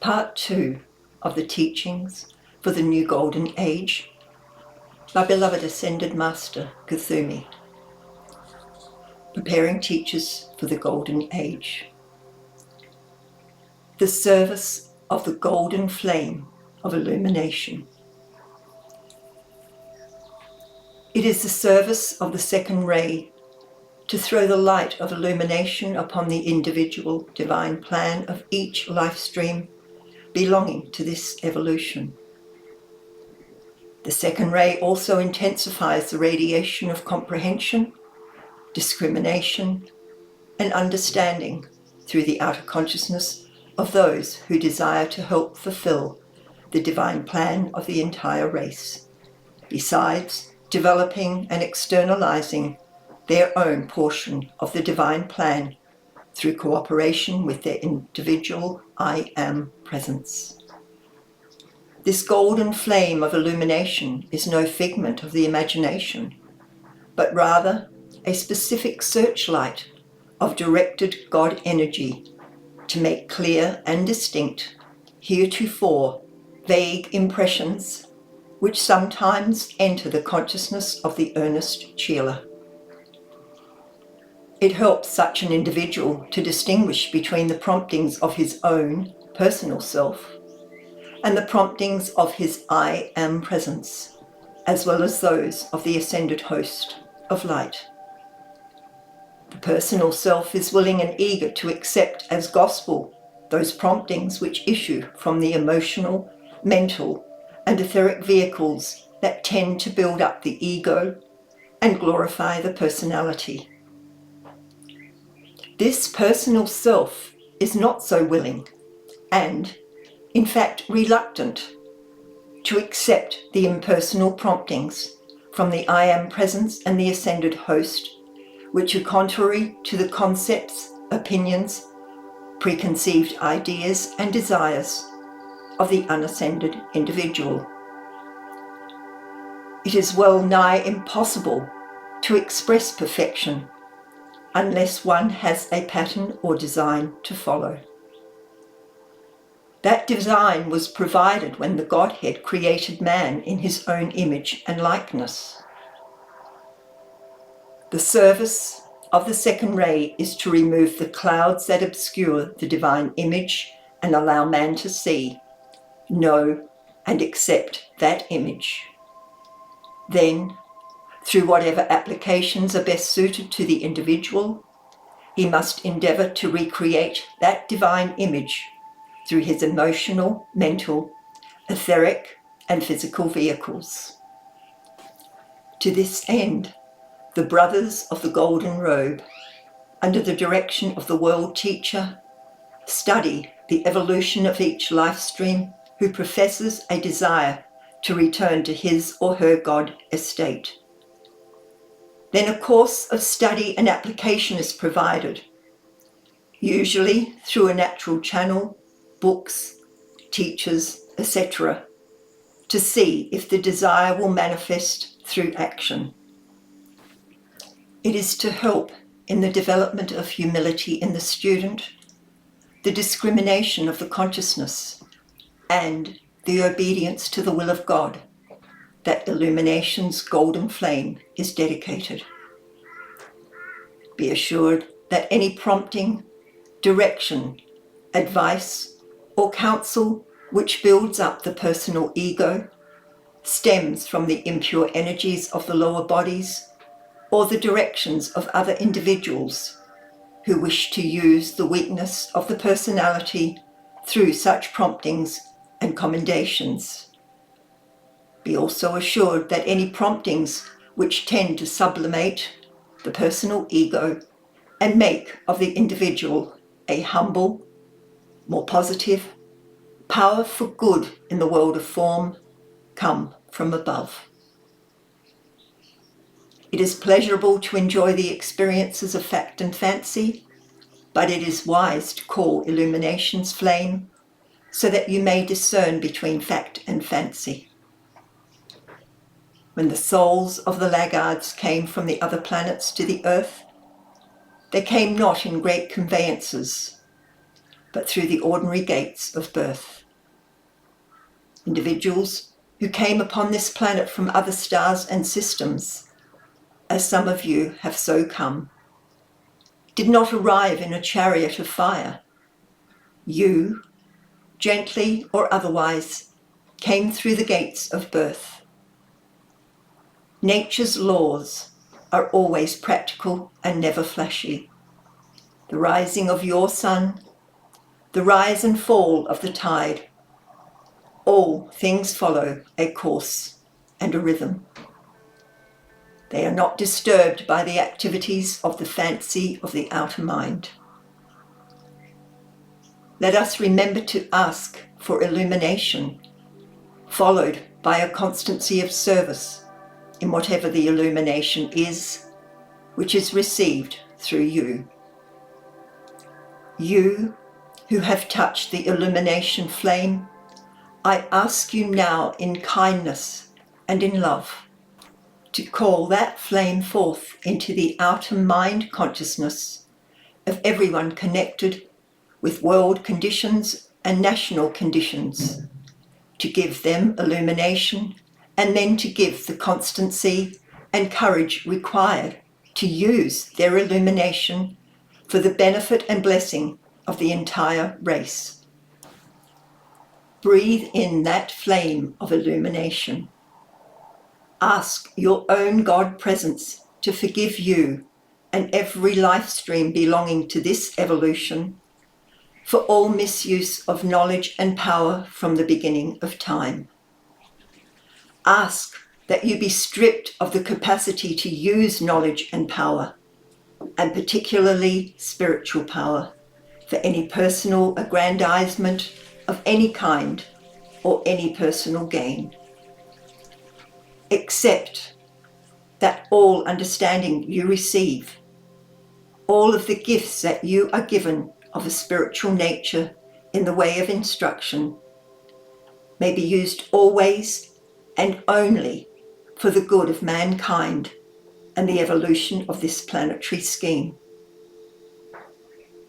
Part 2 of the teachings for the New Golden Age by beloved Ascended Master Kuthumi, preparing teachers for the Golden Age. The service of the golden flame of illumination. It is the service of the second ray to throw the light of illumination upon the individual divine plan of each life stream belonging to this evolution. The second ray also intensifies the radiation of comprehension, discrimination, and understanding through the outer consciousness of those who desire to help fulfill the divine plan of the entire race, besides developing and externalizing their own portion of the divine plan through cooperation with their individual I Am presence. This golden flame of illumination is no figment of the imagination, but rather a specific searchlight of directed God energy to make clear and distinct heretofore vague impressions which sometimes enter the consciousness of the earnest Chela. It helps such an individual to distinguish between the promptings of his own personal self and the promptings of his I Am presence, as well as those of the ascended host of light. The personal self is willing and eager to accept as gospel those promptings which issue from the emotional, mental, and etheric vehicles that tend to build up the ego and glorify the personality. This personal self is not so willing and, in fact, reluctant to accept the impersonal promptings from the I Am presence and the ascended host, which are contrary to the concepts, opinions, preconceived ideas, and desires of the unascended individual. It is well nigh impossible to express perfection unless one has a pattern or design to follow. That design was provided when the Godhead created man in his own image and likeness. The service of the second ray is to remove the clouds that obscure the divine image and allow man to see, know, and accept that image. Then, through whatever applications are best suited to the individual, he must endeavor to recreate that divine image through his emotional, mental, etheric, and physical vehicles. To this end, the Brothers of the Golden Robe, under the direction of the World Teacher, study the evolution of each life stream who professes a desire to return to his or her God estate. Then a course of study and application is provided, usually through a natural channel, books, teachers, etc., to see if the desire will manifest through action. It is to help in the development of humility in the student, the discrimination of the consciousness, and the obedience to the will of God, that illumination's golden flame is dedicated. Be assured that any prompting, direction, advice, or counsel which builds up the personal ego stems from the impure energies of the lower bodies or the directions of other individuals who wish to use the weakness of the personality through such promptings and commendations. Be also assured that any promptings which tend to sublimate the personal ego and make of the individual a humble, more positive, power for good in the world of form come from above. It is pleasurable to enjoy the experiences of fact and fancy, but it is wise to call illumination's flame so that you may discern between fact and fancy. When the souls of the laggards came from the other planets to the earth, they came not in great conveyances, but through the ordinary gates of birth. Individuals who came upon this planet from other stars and systems, as some of you have so come, did not arrive in a chariot of fire. You, gently or otherwise, came through the gates of birth. Nature's laws are always practical and never flashy. The rising of your sun, the rise and fall of the tide, all things follow a course and a rhythm. They are not disturbed by the activities of the fancy of the outer mind. Let us remember to ask for illumination, followed by a constancy of service in whatever the illumination is, which is received through you. You who have touched the illumination flame, I ask you now in kindness and in love to call that flame forth into the outer mind consciousness of everyone connected with world conditions and national conditions, to give them illumination and then to give the constancy and courage required to use their illumination for the benefit and blessing of the entire race. Breathe in that flame of illumination. Ask your own God presence to forgive you and every life stream belonging to this evolution for all misuse of knowledge and power from the beginning of time. Ask that you be stripped of the capacity to use knowledge and power, and particularly spiritual power, for any personal aggrandizement of any kind or any personal gain. Accept that all understanding you receive, all of the gifts that you are given of a spiritual nature in the way of instruction, may be used always and only for the good of mankind and the evolution of this planetary scheme.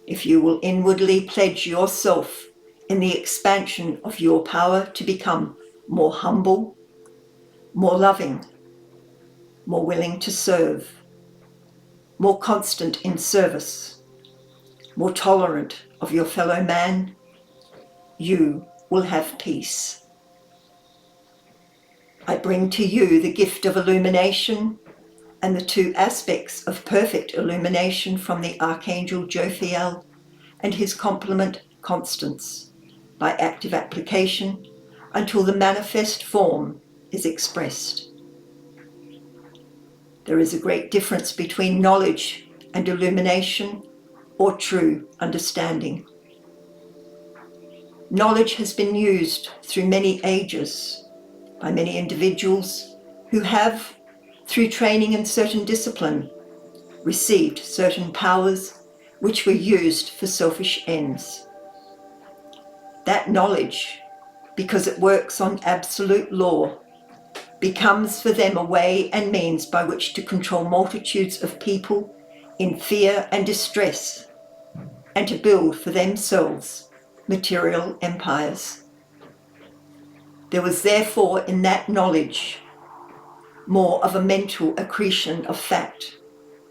If you will inwardly pledge yourself in the expansion of your power to become more humble, more loving, more willing to serve, more constant in service, more tolerant of your fellow man, you will have peace. I bring to you the gift of illumination and the two aspects of perfect illumination from the Archangel Jophiel and his complement Constance by active application until the manifest form is expressed. There is a great difference between knowledge and illumination or true understanding. Knowledge has been used through many ages by many individuals who have, through training in certain discipline, received certain powers which were used for selfish ends. That knowledge, because it works on absolute law, becomes for them a way and means by which to control multitudes of people in fear and distress, and to build for themselves material empires. There was therefore in that knowledge more of a mental accretion of fact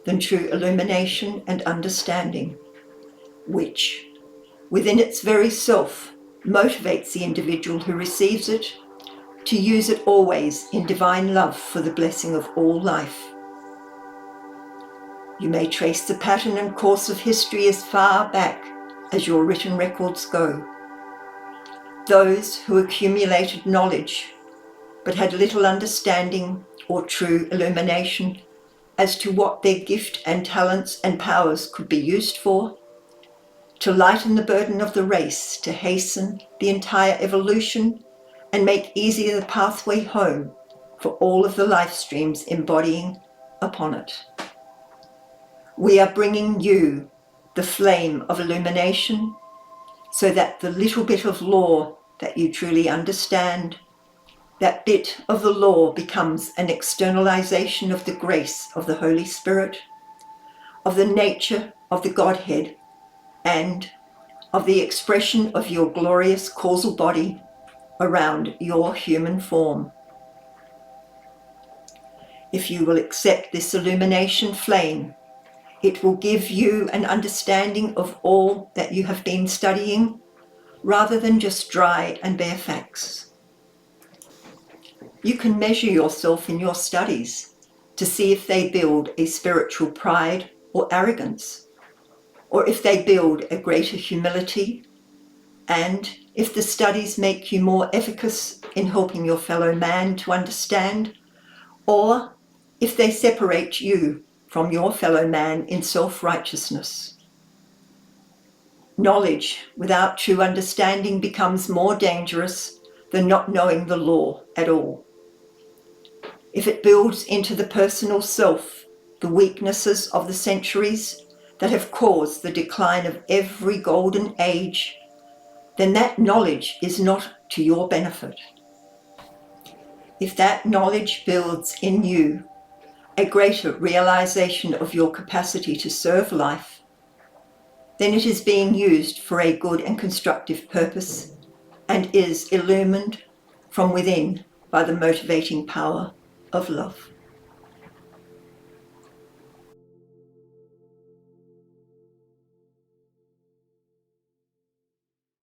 than true illumination and understanding, which, within its very self, motivates the individual who receives it to use it always in divine love for the blessing of all life. You may trace the pattern and course of history as far back as your written records go. Those who accumulated knowledge but had little understanding or true illumination as to what their gift and talents and powers could be used for, to lighten the burden of the race, to hasten the entire evolution and make easier the pathway home for all of the life streams embodying upon it. We are bringing you the flame of illumination so that the little bit of law that you truly understand, that bit of the law becomes an externalization of the grace of the Holy Spirit, of the nature of the Godhead, and of the expression of your glorious causal body around your human form. If you will accept this illumination flame, it will give you an understanding of all that you have been studying, rather than just dry and bare facts. You can measure yourself in your studies to see if they build a spiritual pride or arrogance, or if they build a greater humility, and if the studies make you more efficacious in helping your fellow man to understand, or if they separate you from your fellow man in self-righteousness. Knowledge without true understanding becomes more dangerous than not knowing the law at all. If it builds into the personal self the weaknesses of the centuries that have caused the decline of every golden age, then that knowledge is not to your benefit. If that knowledge builds in you a greater realization of your capacity to serve life, then it is being used for a good and constructive purpose and is illumined from within by the motivating power of love.